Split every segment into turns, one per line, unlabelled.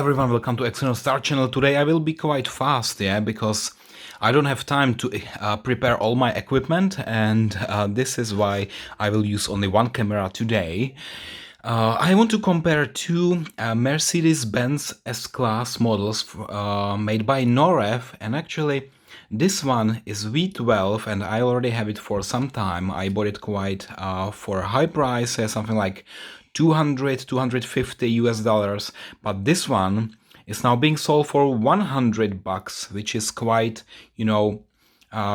everyone, welcome to External Star Channel. Today I will be quite fast, because I don't have time to prepare all my equipment, and this is why I will use only one camera today. I want to compare two Mercedes-Benz S-Class models made by Norev, and actually this one is V12 and I already have it for some time. I bought it quite for a high price, something like 250 US dollars, but this one is now being sold for $100, which is quite,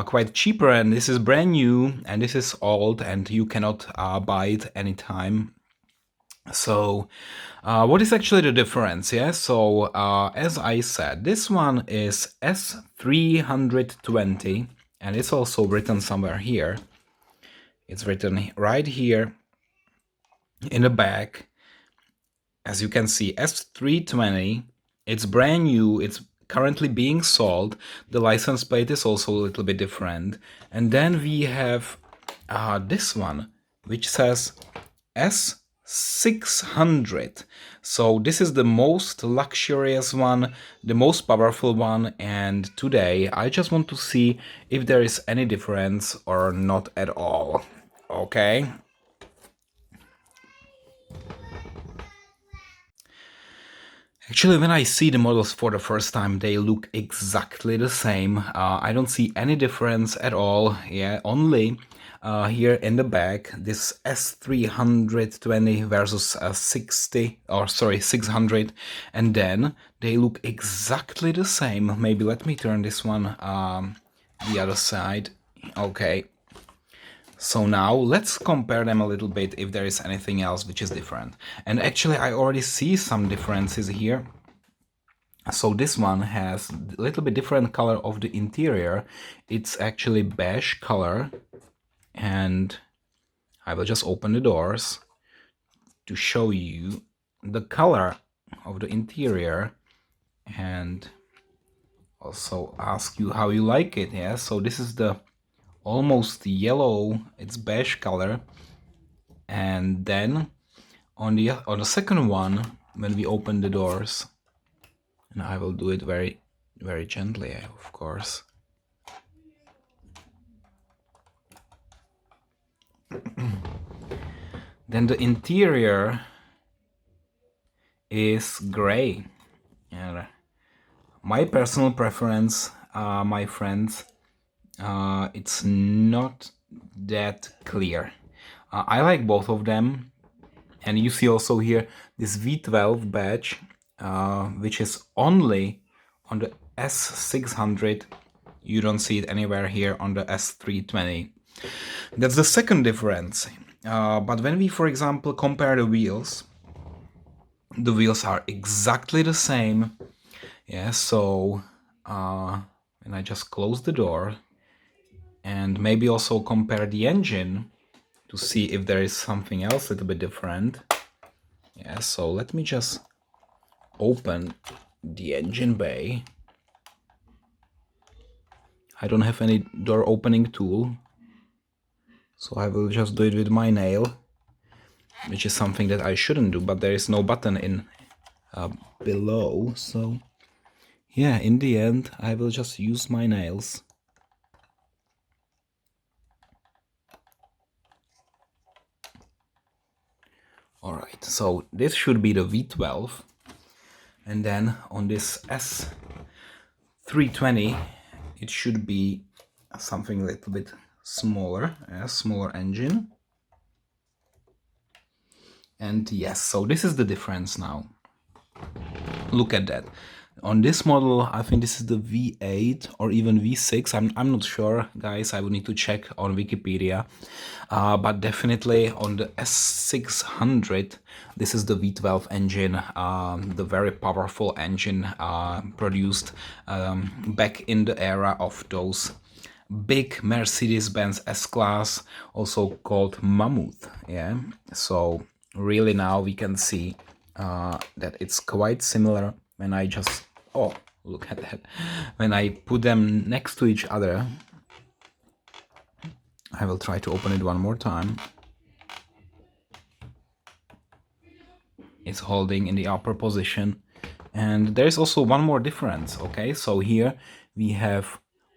quite cheaper, and this is brand new and this is old and you cannot buy it anytime. So what is actually the difference? So as I said, this one is S320 and it's also written somewhere here. It's written right here in the back. As you can see, S320, it's brand new, it's currently being sold. The license plate is also a little bit different. And then we have this one, which says S600. So this is the most luxurious one, the most powerful one, and today I just want to see if there is any difference or not at all. Okay. Actually, when I see the models for the first time, they look exactly the same. I don't see any difference at all. Only here in the back, this S320 versus 600, and then they look exactly the same. Maybe let me turn this one the other side. Okay. So now let's compare them a little bit if there is anything else which is different. And actually I already see some differences here. So this one has a little bit different color of the interior. It's actually beige color. And I will just open the doors to show you the color of the interior and also ask you how you like it. So this is the almost yellow, it's beige color, and then on the second one, when we open the doors, and I will do it very gently, of course. Then the interior is gray, and my personal preference, my friends, it's not that clear. I like both of them, and you see also here this V12 badge, which is only on the S600. You don't see it anywhere here on the S320. That's the second difference. But when we, for example, compare the wheels are exactly the same. So when I just close the door, and maybe also compare the engine to see if there is something else a little bit different. So let me just open the engine bay. I don't have any door opening tool, so I will just do it with my nail, which is something that I shouldn't do, but there is no button in below, so in the end I will just use my nails. Alright, so this should be the V12, and then on this S320 it should be something a little bit smaller, a smaller engine. And yes, so this is the difference now. Look at that. On this model, I think this is the V8 or even V6. I'm not sure, guys. I would need to check on Wikipedia. But definitely on the S600, this is the V12 engine, the very powerful engine produced back in the era of those big Mercedes-Benz S-Class, also called Mammoth. So really now we can see that it's quite similar when I just, oh, look at that. When I put them next to each other, I will try to open it one more time. It's holding in the upper position, And there's also one more difference. Okay, so here we have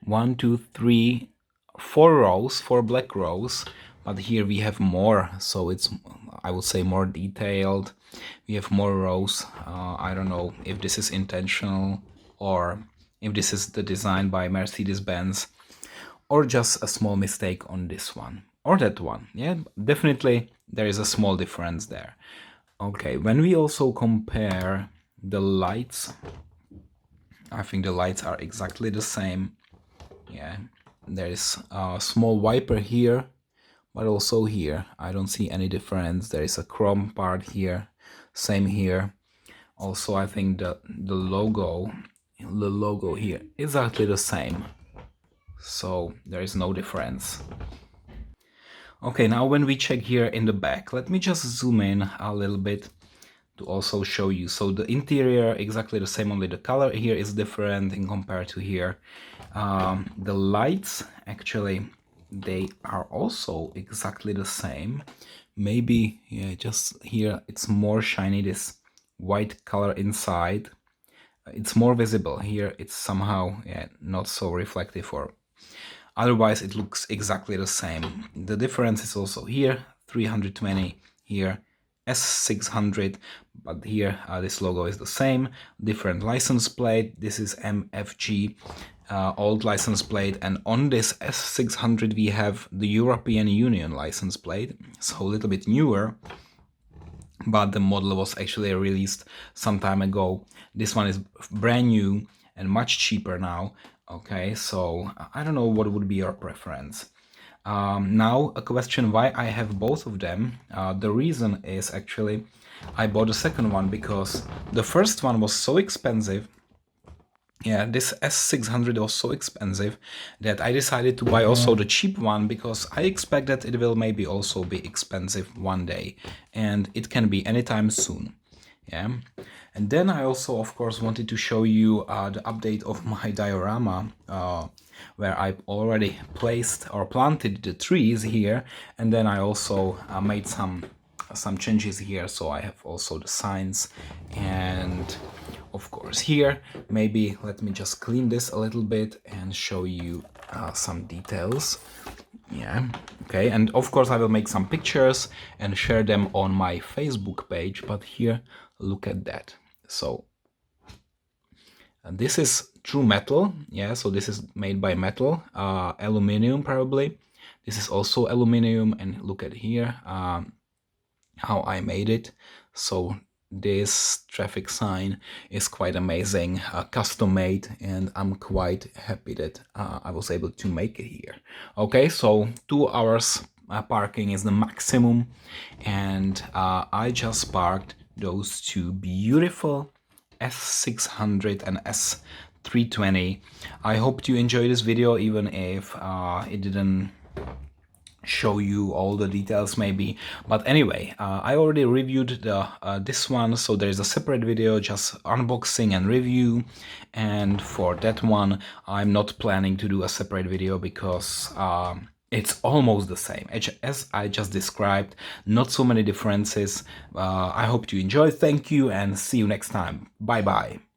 1, 2, 3, 4 rows, 4 black rows, but here we have more, so it's, I would say, more detailed. We have more rows. I don't know if this is intentional or if this is the design by Mercedes-Benz, or just a small mistake on this one or that one. Yeah, definitely there is a small difference there. Okay, when we also compare the lights, I think the lights are exactly the same. Yeah, there is a small wiper here, but also here I don't see any difference. There is a chrome part here, same here. Also, I think the logo here is exactly the same, so there is no difference. Okay, now when we check here in the back, let me just zoom in a little bit to also show you. So the interior exactly the same, only the color here is different in compared to here. The lights, actually, they are also exactly the same. Maybe, yeah, just here it's more shiny, this white color inside. It's more visible. Here it's somehow, yeah, not so reflective, or otherwise it looks exactly the same. The difference is also here, 320, here S600, but here this logo is the same. Different license plate. This is MFG, old license plate, and on this S600 we have the European Union license plate, so a little bit newer, but the model was actually released some time ago. This one is brand new and much cheaper now. Okay, so I don't know what would be your preference. Now a question why I have both of them. The reason is actually I bought the second one because the first one was so expensive. Yeah, this S600 was so expensive that I decided to buy also the cheap one, because I expect that it will maybe also be expensive one day, and it can be anytime soon. Yeah, and then I also, of course, wanted to show you the update of my diorama, where I already placed or planted the trees here, and then I also made some changes here. So I have also the signs, and of course here, maybe let me just clean this a little bit and show you some details. Yeah, okay, and of course I will make some pictures and share them on my Facebook page, but here, look at that. So this is true metal. Yeah, so this is made by metal, aluminum probably. This is also aluminum, and look at here how I made it. So this traffic sign is quite amazing, custom made, and I'm quite happy that I was able to make it here. Okay, so 2 hours parking is the maximum, and I just parked those two beautiful S600 and S320. I hope you enjoyed this video, even if it didn't show you all the details maybe, but anyway, I already reviewed the this one, so there is a separate video just unboxing and review, and for that one I'm not planning to do a separate video because it's almost the same as I just described, not so many differences. I hope you enjoy. Thank you, and see you next time. Bye bye.